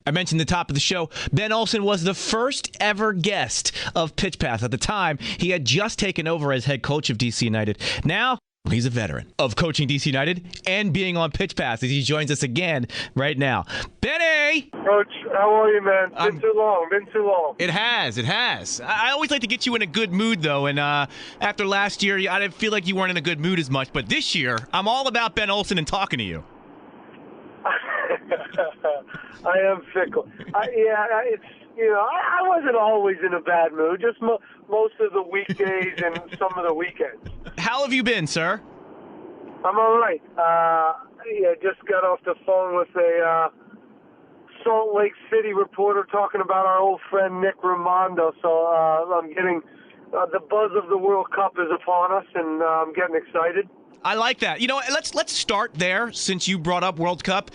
I mentioned at the top of the show, Ben Olsen was the first ever guest of Pitch Pass. At the time, he had just taken over as head coach of DC United. Now, he's a veteran of coaching DC United and being on Pitch Pass as he joins us again right now. Benny! Coach, how are you, man? Been too long. It has. I always like to get you in a good mood, though, and after last year, I didn't feel like you weren't in a good mood as much, but this year, I'm all about Ben Olsen and talking to you. I am fickle. I wasn't always in a bad mood, just most of the weekdays and some of the weekends. How have you been, sir? I'm all right. Just got off the phone with a Salt Lake City reporter talking about our old friend Nick Raimondo, so I'm getting the buzz of the World Cup is upon us, and I'm getting excited. I like that. You know, let's start there since you brought up World Cup.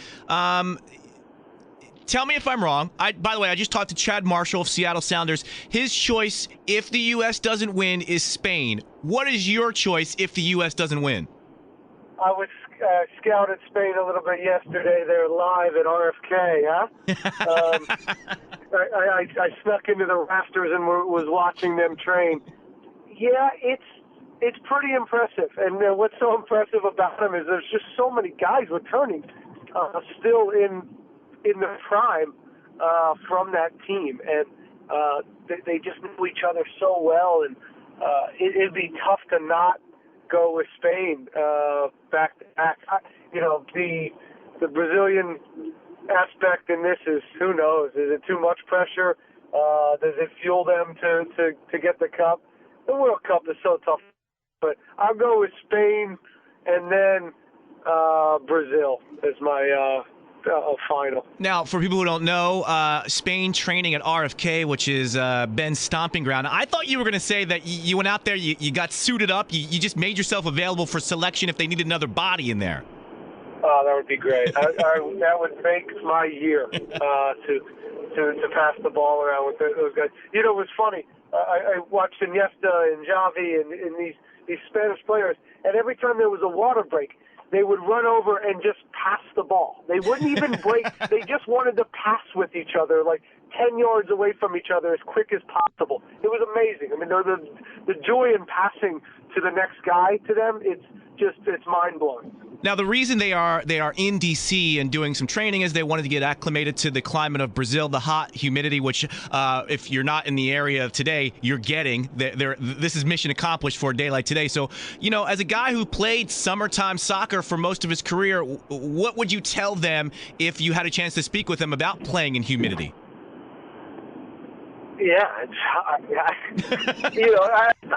Tell me if I'm wrong. By the way, I just talked to Chad Marshall of Seattle Sounders. His choice, if the U.S. doesn't win, is Spain. What is your choice if the U.S. doesn't win? I was scouted Spain a little bit yesterday. They're live at RFK, huh? I snuck into the rafters and was watching them train. Yeah, it's pretty impressive. And what's so impressive about them is there's just so many guys returning still in the prime from that team, and they just know each other so well, and it'd be tough to not go with Spain back to back. The Brazilian aspect in this is, who knows? Is it too much pressure? Does it fuel them to get the cup? The World Cup is so tough, but I'll go with Spain and then Brazil as my final. Now, for people who don't know, Spain training at RFK, which is Ben's stomping ground. I thought you were going to say that you went out there, you got suited up, you just made yourself available for selection if they needed another body in there. Oh, that would be great. That would make my year to pass the ball around with those guys. You know, it was funny. I watched Iniesta and Xavi and these Spanish players, and every time there was a water break, they would run over and just pass the ball. They wouldn't even break. They just wanted to pass with each other, like 10 yards away from each other as quick as possible. It was amazing. I mean, the joy in passing to the next guy to them, it's mind-blowing. Now, the reason they are in D.C. and doing some training is they wanted to get acclimated to the climate of Brazil, the hot humidity, which if you're not in the area today, you're getting. This is mission accomplished for a day like today. So, you know, as a guy who played summertime soccer for most of his career, what would you tell them if you had a chance to speak with them about playing in humidity? Yeah, it's hot.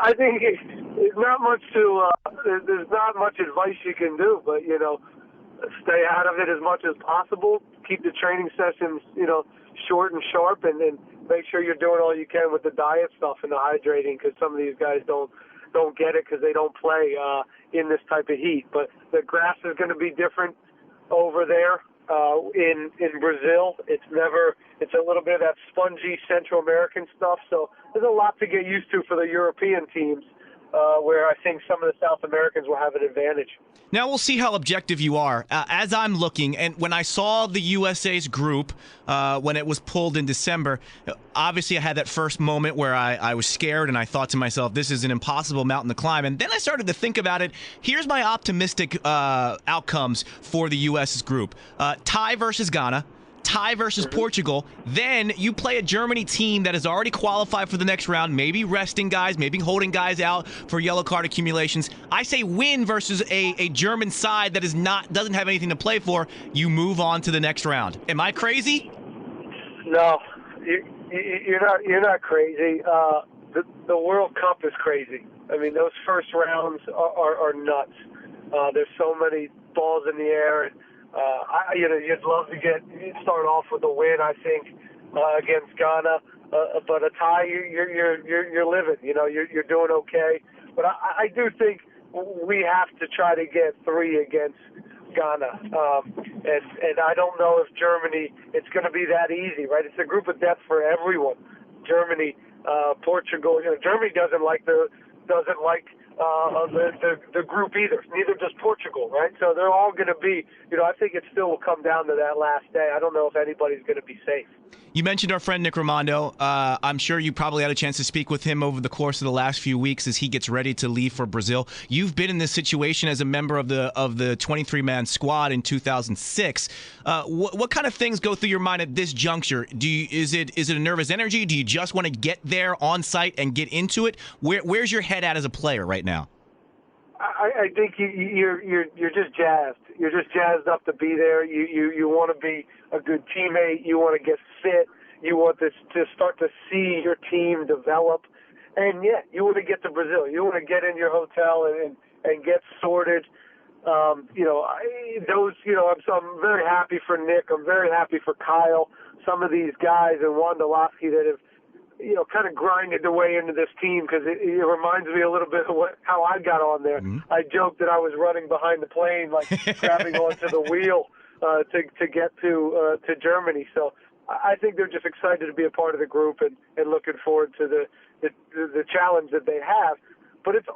I think it's not much there's not much advice you can do, but, stay out of it as much as possible. Keep the training sessions, short and sharp, and then make sure you're doing all you can with the diet stuff and the hydrating, because some of these guys don't get it because they don't play in this type of heat. But the grass is going to be different over there. In Brazil, it's a little bit of that spongy Central American stuff. So there's a lot to get used to for the European teams, where I think some of the South Americans will have an advantage. Now we'll see how objective you are. As I'm looking, and when I saw the USA's group when it was pulled in December, obviously I had that first moment where I was scared and I thought to myself, this is an impossible mountain to climb. And then I started to think about it. Here's my optimistic outcomes for the U.S.'s group. Tie versus Ghana. Tie versus Portugal. Then you play a Germany team that has already qualified for the next round, maybe resting guys, maybe holding guys out for yellow card accumulations. I say win versus a German side that doesn't have anything to play for. You move on to the next round. Am I crazy? No, you're not crazy. The World Cup is crazy. I mean, those first rounds are nuts. There's so many balls in the air. You'd love to start off with a win, I think, against Ghana. But a tie, you're living. You're doing okay. But I do think we have to try to get 3 against Ghana. And I don't know if Germany, it's going to be that easy, right? It's a group of death for everyone. Germany, Portugal. Germany doesn't like the group either. Neither does Portugal, right? So they're all going to be, I think it still will come down to that last day. I don't know if anybody's going to be safe. You mentioned our friend Nick Raimondo. I'm sure you probably had a chance to speak with him over the course of the last few weeks as he gets ready to leave for Brazil. You've been in this situation as a member of the 23-man squad in 2006. What kind of things go through your mind at this juncture? Is it a nervous energy? Do you just want to get there on site and get into it? Where's your head at as a player right now? I think you're just jazzed. You're just jazzed up to be there. You want to be a good teammate. You want to get fit. You want to start to see your team develop. And yeah, you want to get to Brazil. You want to get in your hotel and get sorted. I'm very happy for Nick. I'm very happy for Kyle. Some of these guys and Wondolowski that have, kind of grinded their way into this team, because it reminds me a little bit of how I got on there. Mm-hmm. I joked that I was running behind the plane, like grabbing onto the wheel to get to Germany. So I think they're just excited to be a part of the group and looking forward to the challenge that they have. But it's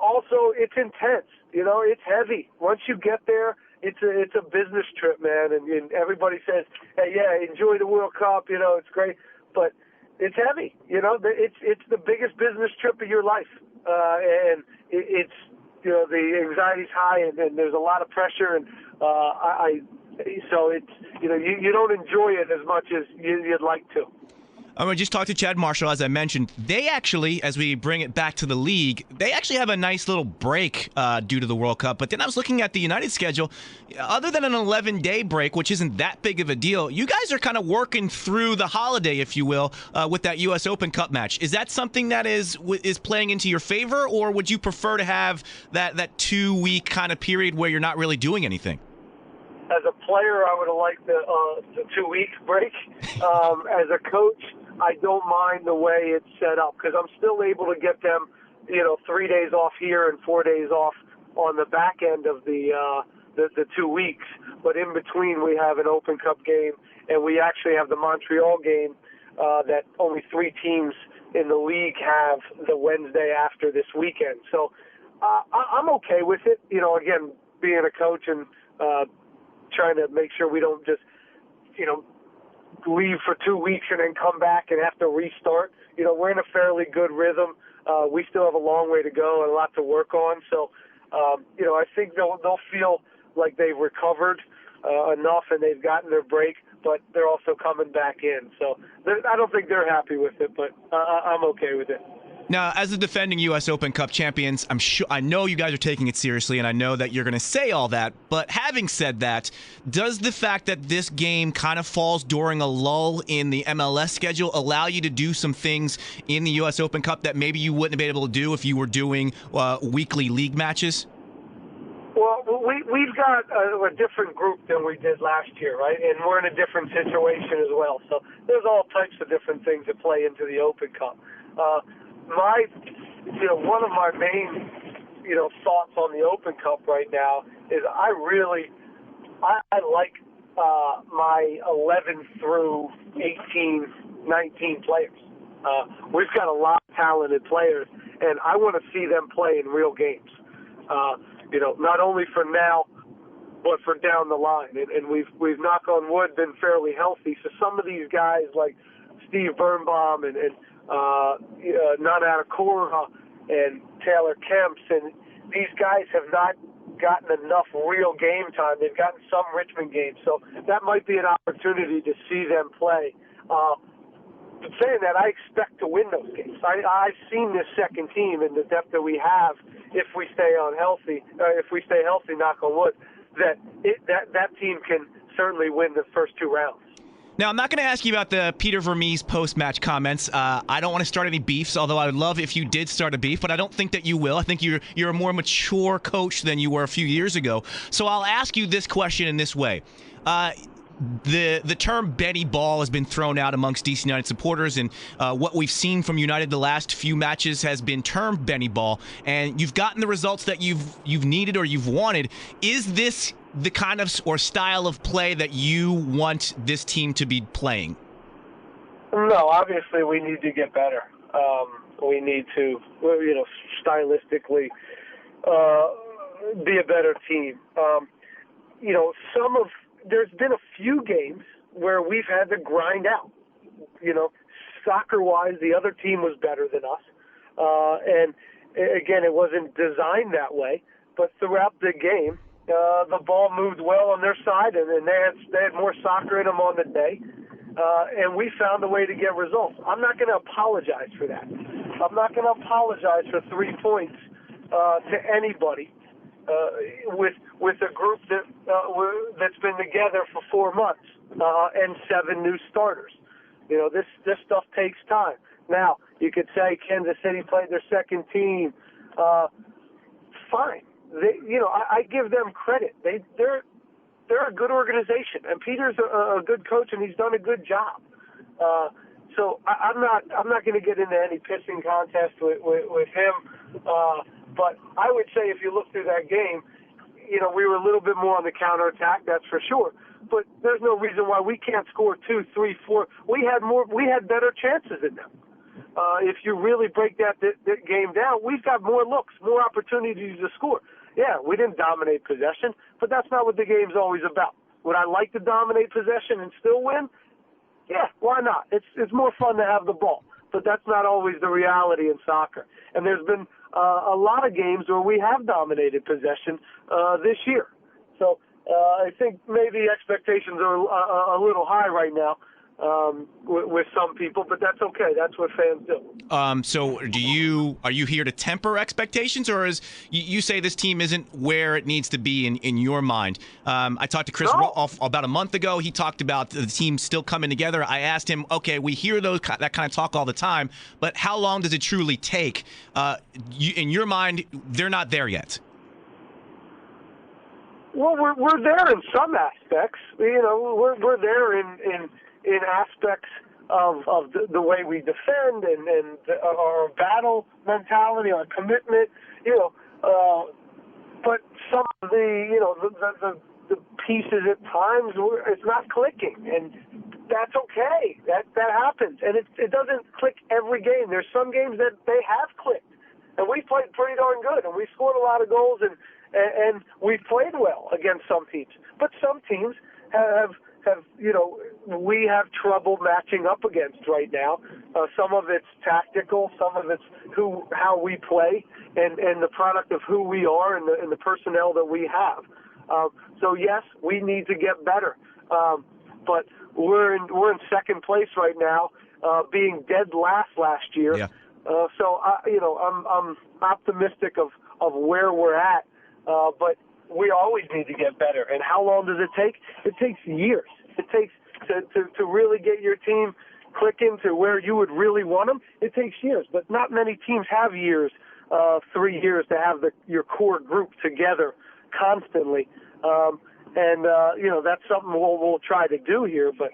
intense. It's heavy. Once you get there, it's a business trip, man. And everybody says, hey, yeah, enjoy the World Cup. It's great, but it's heavy. It's the biggest business trip of your life, and it's the anxiety's high, and there's a lot of pressure, and so it's you don't enjoy it as much as you'd like to. I just talked to Chad Marshall, as I mentioned. They actually, as we bring it back to the league, they actually have a nice little break due to the World Cup. But then I was looking at the United schedule. Other than an 11-day break, which isn't that big of a deal, you guys are kind of working through the holiday, if you will, with that U.S. Open Cup match. Is that something that is playing into your favor, or would you prefer to have that 2-week kind of period where you're not really doing anything? As a player, I would have liked the 2-week break. As a coach, I don't mind the way it's set up, because I'm still able to get them, 3 days off here and 4 days off on the back end of the 2 weeks. But in between, we have an Open Cup game, and we actually have the Montreal game that only 3 teams in the league have the Wednesday after this weekend. So I'm okay with it. Again, being a coach and trying to make sure we don't just, leave for 2 weeks and then come back and have to restart. We're in a fairly good rhythm. We still have a long way to go and a lot to work on. So, I think they'll feel like they've recovered enough and they've gotten their break, but they're also coming back in. So I don't think they're happy with it, but I'm okay with it. Now, as the defending U.S. Open Cup champions, I know you guys are taking it seriously, and I know that you're going to say all that. But having said that, does the fact that this game kind of falls during a lull in the MLS schedule allow you to do some things in the U.S. Open Cup that maybe you wouldn't have been able to do if you were doing weekly league matches? Well, we've got a different group than we did last year, right? And we're in a different situation as well. So there's all types of different things that play into the Open Cup. One of my main, thoughts on the Open Cup right now is I like my 11 through 18, 19 players. We've got a lot of talented players, and I want to see them play in real games. Not only for now, but for down the line. And we've knock on wood, been fairly healthy. So some of these guys like Steve Birnbaum and Nana Akora and Taylor Kemps, and these guys have not gotten enough real game time. They've gotten some Richmond games, so that might be an opportunity to see them play. But saying that, I expect to win those games. I've seen this second team and the depth that we have. If we stay healthy, knock on wood, that team can certainly win the first 2 rounds. Now, I'm not going to ask you about the Peter Vermees post-match comments. I don't want to start any beefs, although I would love if you did start a beef, but I don't think that you will. I think you're a more mature coach than you were a few years ago. So I'll ask you this question in this way. The term Benny Ball has been thrown out amongst DC United supporters, and what we've seen from United the last few matches has been termed Benny Ball, and you've gotten the results that you've needed or you've wanted. Is this the kind of or style of play that you want this team to be playing? No, obviously we need to get better. We need to, stylistically, be a better team. There's been a few games where we've had to grind out. Soccer-wise, the other team was better than us. And again, it wasn't designed that way, but throughout the game, the ball moved well on their side, and they had more soccer in them on the day. And we found a way to get results. I'm not going to apologize for that. I'm not going to apologize for 3 points to anybody with a group that's been together for 4 months and 7 new starters. This stuff takes time. Now, you could say Kansas City played their second team. Fine. I give them credit. They're a good organization, and Peter's a good coach, and he's done a good job. So I'm not going to get into any pissing contest with him. But I would say if you look through that game, we were a little bit more on the counterattack, that's for sure. But there's no reason why we can't score 2, 3, 4. We had better chances than them. If you really break that game down, we've got more looks, more opportunities to score. Yeah, we didn't dominate possession, but that's not what the game's always about. Would I like to dominate possession and still win? Yeah, why not? It's more fun to have the ball, but that's not always the reality in soccer. And there's been a lot of games where we have dominated possession this year. So I think maybe expectations are a little high right now with some people, but that's okay. That's what fans do. So are you here to temper expectations, or is you say this team isn't where it needs to be in your mind? I talked to Chris Rolfe about a month ago. He talked about the team still coming together. I asked him, okay, we hear that kind of talk all the time, but how long does it truly take? In your mind, they're not there yet. Well, we're there in some aspects. We're there in aspects of the way we defend and our battle mentality, our commitment, but some of the pieces at times it's not clicking, and that's okay. That happens, and it doesn't click every game. There's some games that they have clicked, and we played pretty darn good, and we scored a lot of goals, and we played well against some teams. But some teams have we have trouble matching up against right now. Some of it's tactical, some of it's how we play, and the product of who we are and the personnel that we have. So yes, we need to get better, but we're in second place right now, being dead last year. Yeah. So I'm optimistic of where we're at, but we always need to get better. And how long does it take? It takes years. It takes to really get your team clicking to where you would really want them. It takes years, but not many teams have years, 3 years to have your core group together constantly. That's something we'll try to do here. But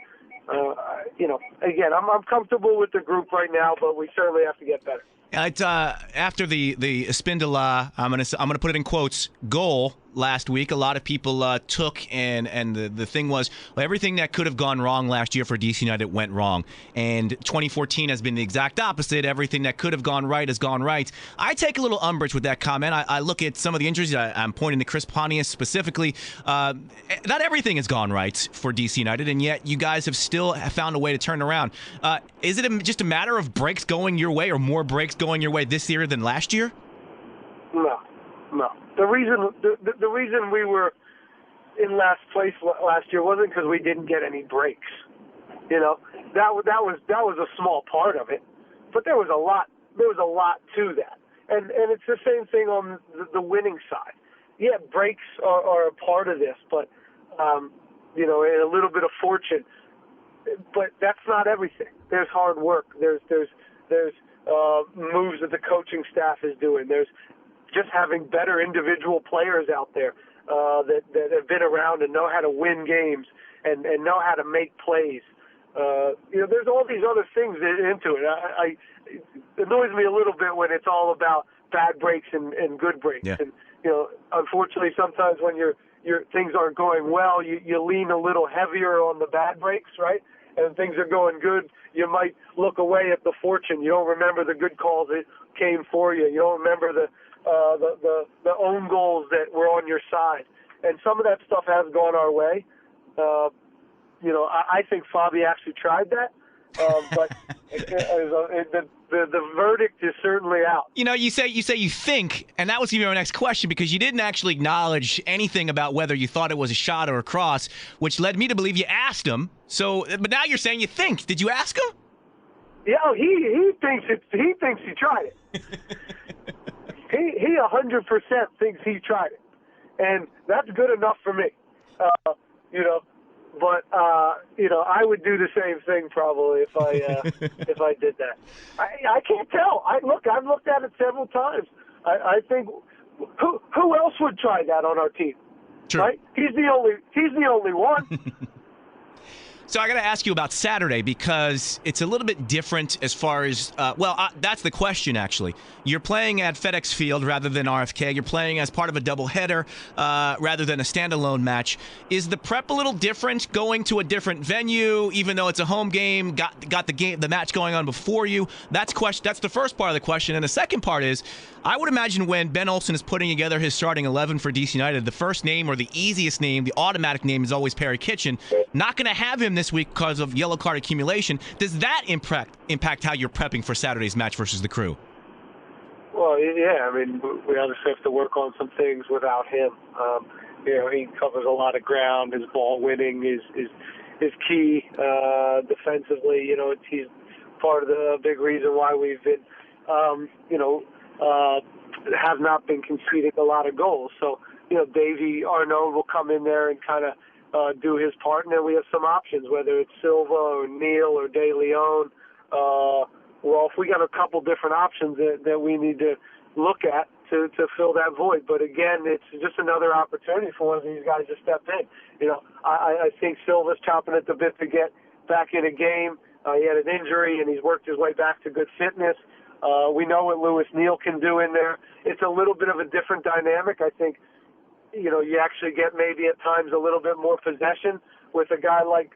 again, I'm comfortable with the group right now, but we certainly have to get better. After the Espindola, I'm gonna put it in quotes, goal last week, a lot of people took and the thing was, well, everything that could have gone wrong last year for DC United went wrong, and 2014 has been the exact opposite. Everything that could have gone right has gone right. I take a little umbrage with that comment. I look at some of the injuries. I'm pointing to Chris Pontius specifically. Not everything has gone right for DC United, and yet you guys have still found a way to turn around. Is it just a matter of breaks going your way, or more breaks going your way this year than last year? No. The reason we were in last place last year wasn't because we didn't get any breaks. That was a small part of it, but there was a lot to that, and it's the same thing on the winning side. Yeah, breaks are a part of this, but and a little bit of fortune, but that's not everything. There's hard work. There's moves that the coaching staff is doing. There's just having better individual players out there that have been around and know how to win games and know how to make plays. There's all these other things into it. It annoys me a little bit when it's all about bad breaks and good breaks. Yeah. And unfortunately, sometimes when your things aren't going well, you lean a little heavier on the bad breaks, right? And things are going good, you might look away at the fortune. You don't remember the good calls that came for you. You don't remember the own goals that were on your side. And some of that stuff has gone our way. I think Fabi actually tried that, but the verdict is certainly out. You say you think, and that was going to be my next question, because you didn't actually acknowledge anything about whether you thought it was a shot or a cross, which led me to believe you asked him. So, but now you're saying you think. Did you ask him? Yeah, he thinks he tried it. He 100% thinks he tried it, and that's good enough for me. But I would do the same thing probably if I did that. I can't tell. I've looked at it several times. I think who else would try that on our team? True. Right? He's the only one. So I got to ask you about Saturday, because it's a little bit different as far as, that's the question, actually. You're playing at FedEx Field rather than RFK. You're playing as part of a doubleheader rather than a standalone match. Is the prep a little different going to a different venue, even though it's a home game, got the match going on before you? That's the first part of the question. And the second part is, I would imagine when Ben Olsen is putting together his starting 11 for DC United, the first name or the easiest name, the automatic name is always Perry Kitchen. Not going to have him this week because of yellow card accumulation. Does that impact how you're prepping for Saturday's match versus the Crew? Well, yeah. I mean, we obviously have to work on some things without him. He covers a lot of ground. His ball winning is key defensively. He's part of the big reason why we've been, have not been conceding a lot of goals. So, Davey Arnaud will come in there and kind of do his part, and then we have some options, whether it's Silva or Neal or De Leon. If we got a couple different options that we need to look at to fill that void. But again, it's just another opportunity for one of these guys to step in. I think Silva's chomping at the bit to get back in a game. He had an injury, and he's worked his way back to good fitness. We know what Lewis Neal can do in there. It's a little bit of a different dynamic. I think, you actually get maybe at times a little bit more possession with a guy like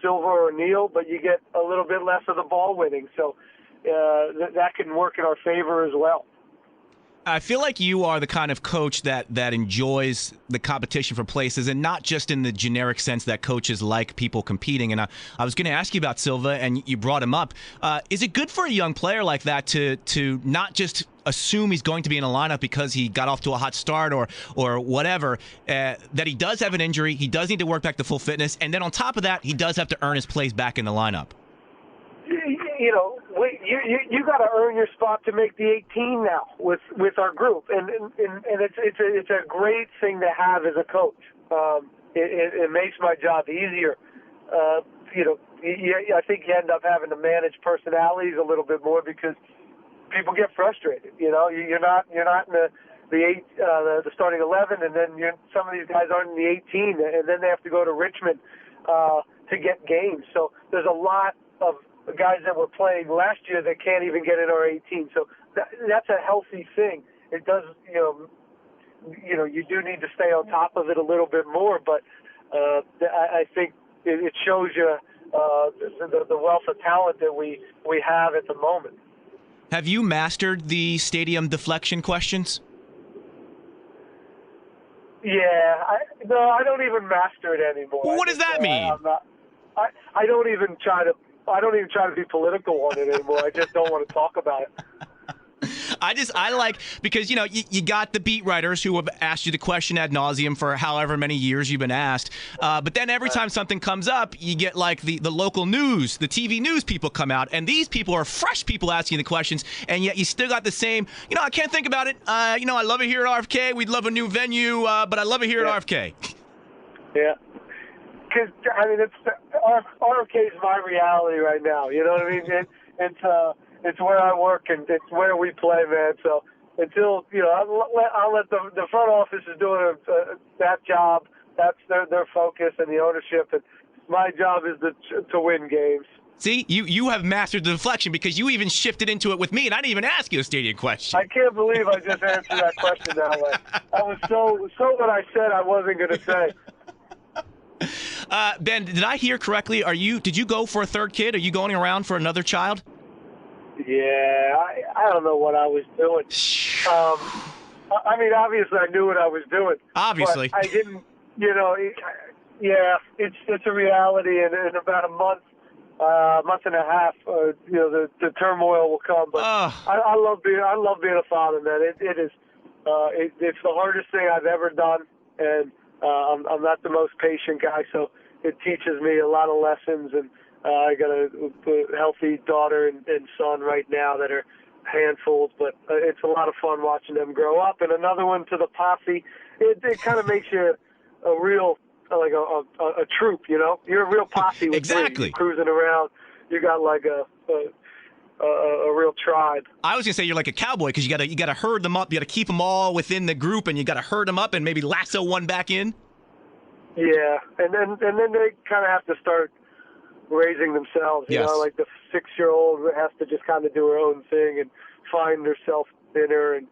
Silva or Neal, but you get a little bit less of the ball winning. So that can work in our favor as well. I feel like you are the kind of coach that enjoys the competition for places, and not just in the generic sense that coaches like people competing. And I was going to ask you about Silva, and you brought him up. Is it good for a young player like that to not just assume he's going to be in a lineup because he got off to a hot start or whatever, that he does have an injury, he does need to work back to full fitness, and then on top of that, he does have to earn his place back in the lineup? You got to earn your spot to make the 18 now with our group, and it's a great thing to have as a coach. It makes my job easier. I think you end up having to manage personalities a little bit more because people get frustrated. You're not in the starting 11, and then some of these guys aren't in the 18, and then they have to go to Richmond to get games. So there's a lot of the guys that were playing last year that can't even get in our 18. So that's a healthy thing. It does, you do need to stay on top of it a little bit more, but I think it shows you the wealth of talent that we have at the moment. Have you mastered the stadium deflection questions? Yeah, I don't even master it anymore. Well, what does that mean? I don't even try to be political on it anymore. I just don't want to talk about it. I like, because, you got the beat writers who have asked you the question ad nauseum for however many years you've been asked. But then every time something comes up, you get like the local news, the TV news people come out, and these people are fresh people asking the questions, and yet you still got the same, I can't think about it. I love it here at RFK. We'd love a new venue, but I love it here at RFK. Yeah. Because, RFK is my reality right now. You know what I mean? It's where I work, and it's where we play, man. So until, I'll let the front office is doing that job. That's their focus and the ownership. And my job is to win games. See, you have mastered the deflection because you even shifted into it with me, and I didn't even ask you a stadium question. I can't believe I just answered that question that way. I was so what I said I wasn't going to say. Ben, did I hear correctly? Did you go for a third kid? Are you going around for another child? Yeah, I don't know what I was doing. I mean, obviously I knew what I was doing. Obviously. But I didn't, it's a reality, and in about a month and a half, the turmoil will come. But I love being a father, man. It's the hardest thing I've ever done, and I'm not the most patient guy, so it teaches me a lot of lessons. And I got a healthy daughter and son right now that are handfuls, but it's a lot of fun watching them grow up. And another one to the posse. It kind of makes you a real a troop, You're a real posse with exactly. You're cruising around. You got like a real tribe. I was gonna say you're like a cowboy because you gotta herd them up. You gotta keep them all within the group, and you gotta herd them up and maybe lasso one back in. Yeah, and then they kind of have to start raising themselves. Yes. Like the 6-year-old has to just kind of do her own thing and find herself dinner, and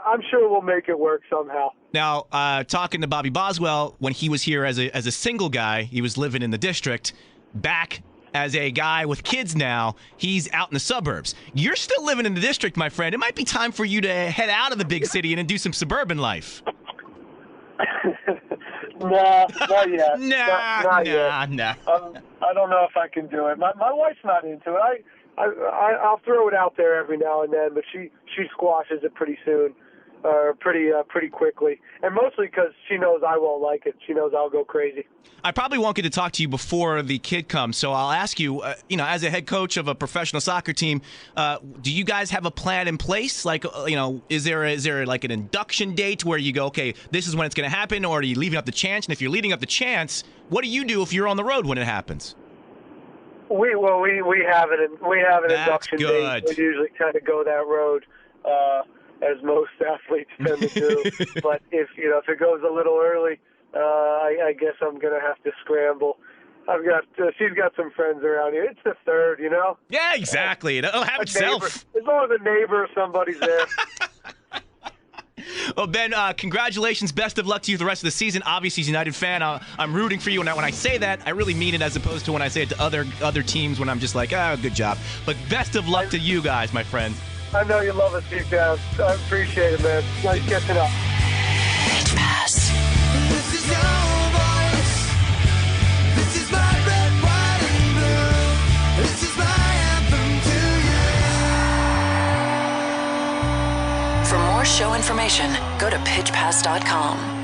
I'm sure we'll make it work somehow. Now, talking to Bobby Boswell when he was here as a single guy, he was living in the district. Back as a guy with kids now, he's out in the suburbs. You're still living in the district, my friend. It might be time for you to head out of the big city and do some suburban life. Nah, not yet. Nah. I don't know if I can do it. My wife's not into it. I'll throw it out there every now and then, but she squashes it pretty soon, pretty quickly, and mostly because she knows I won't like it. She knows I'll go crazy. I probably won't get to talk to you before the kid comes, so I'll ask you, as a head coach of a professional soccer team, do you guys have a plan in place? Like, is there like an induction date where you go, okay, this is when it's going to happen, or are you leaving up the chance? And if you're leaving up the chance, what do you do if you're on the road when it happens? We have an induction good. date. We usually kind of go that road, as most athletes tend to do. But if it goes a little early, I guess I'm gonna have to scramble. She's got some friends around here. It's the third, Yeah, exactly. It'll have itself. As long as a neighbor or somebody's there. Well, Ben, congratulations. Best of luck to you the rest of the season. Obviously, as a United fan, I'm rooting for you. And when I say that, I really mean it as opposed to when I say it to other teams when I'm just like, good job. But best of luck to you guys, my friend. I know you love us deep down. I appreciate it, man. Nice catching up. Pitch Pass. This is your voice. This is my red, white, and blue. This is my anthem to you. For more show information, go to pitchpass.com.